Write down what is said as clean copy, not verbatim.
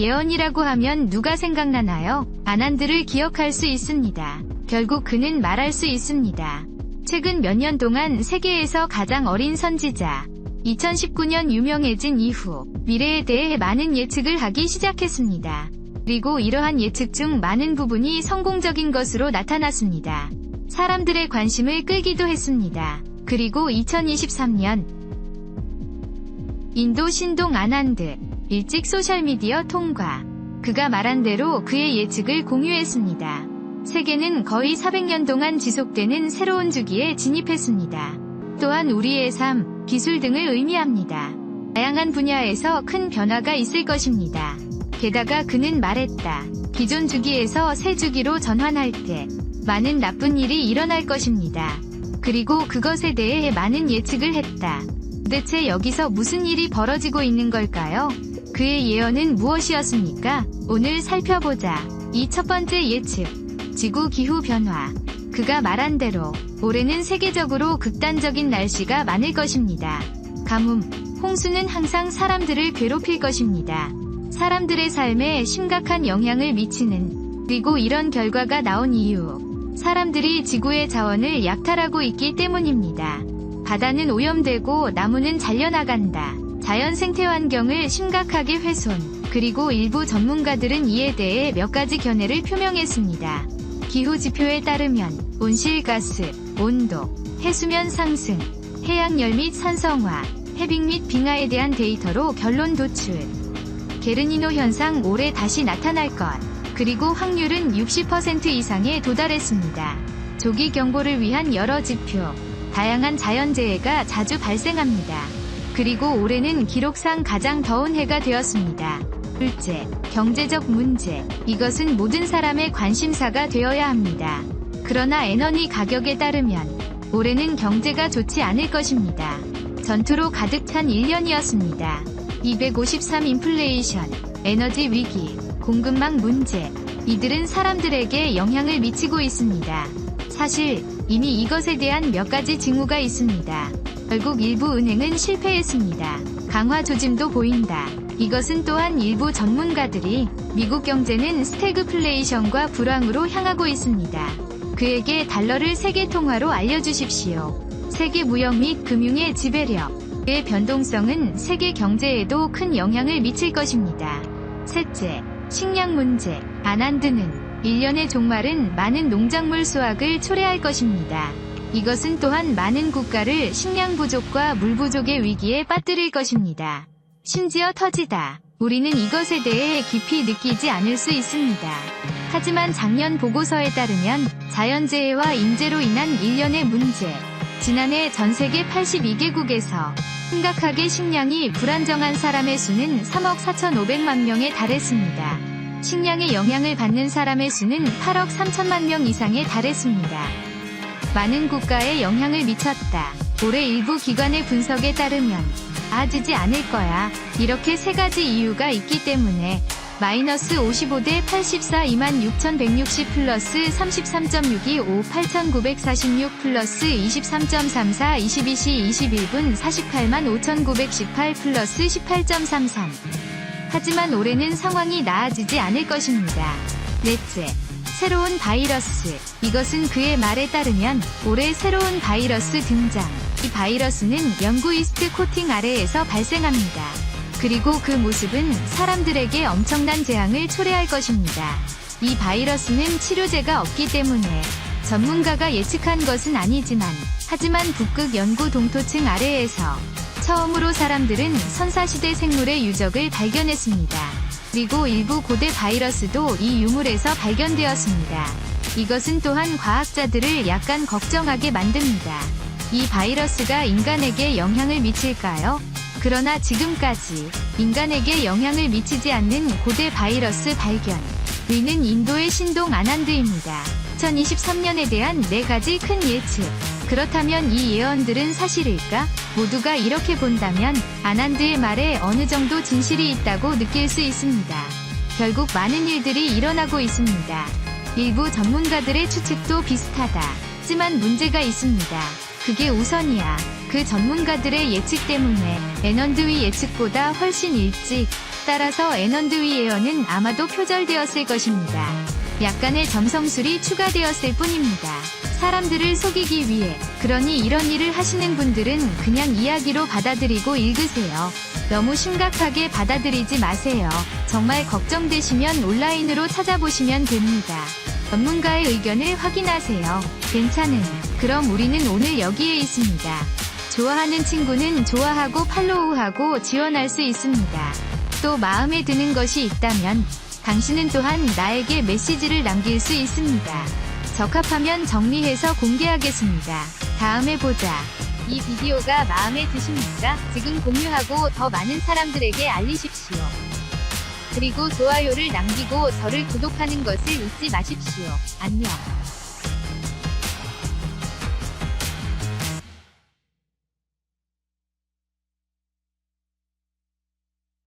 예언이라고 하면 누가 생각나나요? 아난드를 기억할 수 있습니다. 결국 그는 말할 수 있습니다. 최근 몇 년 동안 세계에서 가장 어린 선지자. 2019년 유명해진 이후 미래에 대해 많은 예측을 하기 시작했습니다. 그리고 이러한 예측 중 많은 부분이 성공적인 것으로 나타났습니다. 사람들의 관심을 끌기도 했습니다. 그리고 2023년 인도 신동 아난드 일찍 소셜미디어 통과. 그가 말한 대로 그의 예측을 공유했습니다. 세계는 거의 400년 동안 지속되는 새로운 주기에 진입했습니다. 또한 우리의 삶, 기술 등을 의미합니다. 다양한 분야에서 큰 변화가 있을 것입니다. 게다가 그는 말했다. 기존 주기에서 새 주기로 전환할 때 많은 나쁜 일이 일어날 것입니다. 그리고 그것에 대해 많은 예측을 했다. 도대체 여기서 무슨 일이 벌어지고 있는 걸까요? 그의 예언은 무엇이었습니까? 오늘 살펴보자. 이 첫 번째 예측. 지구 기후 변화. 그가 말한 대로 올해는 세계적으로 극단적인 날씨가 많을 것입니다. 가뭄, 홍수는 항상 사람들을 괴롭힐 것입니다. 사람들의 삶에 심각한 영향을 미치는. 그리고 이런 결과가 나온 이유. 사람들이 지구의 자원을 약탈하고 있기 때문입니다. 바다는 오염되고 나무는 잘려나간다. 자연 생태 환경을 심각하게 훼손. 그리고 일부 전문가들은 이에 대해 몇 가지 견해를 표명했습니다. 기후 지표에 따르면 온실가스, 온도, 해수면 상승, 해양열 및 산성화, 해빙 및 빙하에 대한 데이터로 결론 도출. 게르니노 현상 올해 다시 나타날 것. 그리고 확률은 60% 이상에 도달했습니다. 조기 경보를 위한 여러 지표. 다양한 자연재해가 자주 발생합니다. 그리고 올해는 기록상 가장 더운 해가 되었습니다. 둘째, 경제적 문제. 이것은 모든 사람의 관심사가 되어야 합니다. 그러나 에너지 가격에 따르면 올해는 경제가 좋지 않을 것입니다. 전투로 가득 찬 1년이었습니다. 253 인플레이션, 에너지 위기, 공급망 문제. 이들은 사람들에게 영향을 미치고 있습니다. 사실 이미 이것에 대한 몇 가지 징후가 있습니다. 결국 일부 은행은 실패했습니다. 강화 조짐도 보인다. 이것은 또한 일부 전문가들이 미국 경제는 스태그플레이션과 불황으로 향하고 있습니다. 그에게 달러를 세계 통화로 알려주십시오. 세계 무역 및 금융의 지배력. 그의 변동성은 세계 경제에도 큰 영향을 미칠 것입니다. 셋째, 식량 문제. 아난드는 1년의 종말은 많은 농작물 수확을 초래할 것입니다. 이것은 또한 많은 국가를 식량 부족과 물 부족의 위기에 빠뜨릴 것입니다. 심지어 터지다. 우리는 이것에 대해 깊이 느끼지 않을 수 있습니다. 하지만 작년 보고서에 따르면 자연재해와 인재로 인한 1년의 문제. 지난해 전 세계 82개국에서 심각하게 식량이 불안정한 사람의 수는 3억 4,500만 명에 달했습니다. 식량의 영향을 받는 사람의 수는 8억 3천만 명 이상에 달했습니다. 많은 국가에 영향을 미쳤다. 올해 일부 기관의 분석에 따르면 나아지지 않을 거야. 이렇게 세 가지 이유가 있기 때문에 마이너스 55대 84 26,160 플러스 33.625 8,946 플러스 23.34 22시 21분 48만 5,918 플러스 18.33. 하지만 올해는 상황이 나아지지 않을 것입니다. 넷째, 새로운 바이러스. 이것은 그의 말에 따르면 올해 새로운 바이러스 등장. 이 바이러스는 연구 이스트 코팅 아래에서 발생합니다. 그리고 그 모습은 사람들에게 엄청난 재앙을 초래할 것입니다. 이 바이러스는 치료제가 없기 때문에 전문가가 예측한 것은 아니지만 하지만 북극 연구 동토층 아래에서 처음으로 사람들은 선사시대 생물의 유적을 발견했습니다. 그리고 일부 고대 바이러스도 이 유물에서 발견되었습니다. 이것은 또한 과학자들을 약간 걱정하게 만듭니다. 이 바이러스가 인간에게 영향을 미칠까요? 그러나 지금까지 인간에게 영향을 미치지 않는 고대 바이러스 발견. 위는 인도의 신동 아난드입니다. 2023년에 대한 4가지 큰 예측. 그렇다면 이 예언들은 사실일까? 모두가 이렇게 본다면 아난드의 말에 어느 정도 진실이 있다고 느낄 수 있습니다. 결국 많은 일들이 일어나고 있습니다. 일부 전문가들의 추측도 비슷하다. 하지만 문제가 있습니다. 그게 우선이야. 그 전문가들의 예측 때문에 애넌드의 예측보다 훨씬 일찍 따라서 앤언드위 에어는 아마도 표절되었을 것입니다. 약간의 점성술이 추가되었을 뿐입니다. 사람들을 속이기 위해. 그러니 이런 일을 하시는 분들은 그냥 이야기로 받아들이고 읽으세요. 너무 심각하게 받아들이지 마세요. 정말 걱정되시면 온라인으로 찾아보시면 됩니다. 전문가의 의견을 확인하세요. 괜찮은. 그럼 우리는 오늘 여기에 있습니다. 좋아하는 친구는 좋아하고 팔로우하고 지원할 수 있습니다. 또 마음에 드는 것이 있다면 당신은 또한 나에게 메시지를 남길 수 있습니다. 적합하면 정리해서 공개하겠습니다. 다음에 보자. 이 비디오가 마음에 드십니까? 지금 공유하고 더 많은 사람들에게 알리십시오. 그리고 좋아요를 남기고 저를 구독하는 것을 잊지 마십시오. 안녕.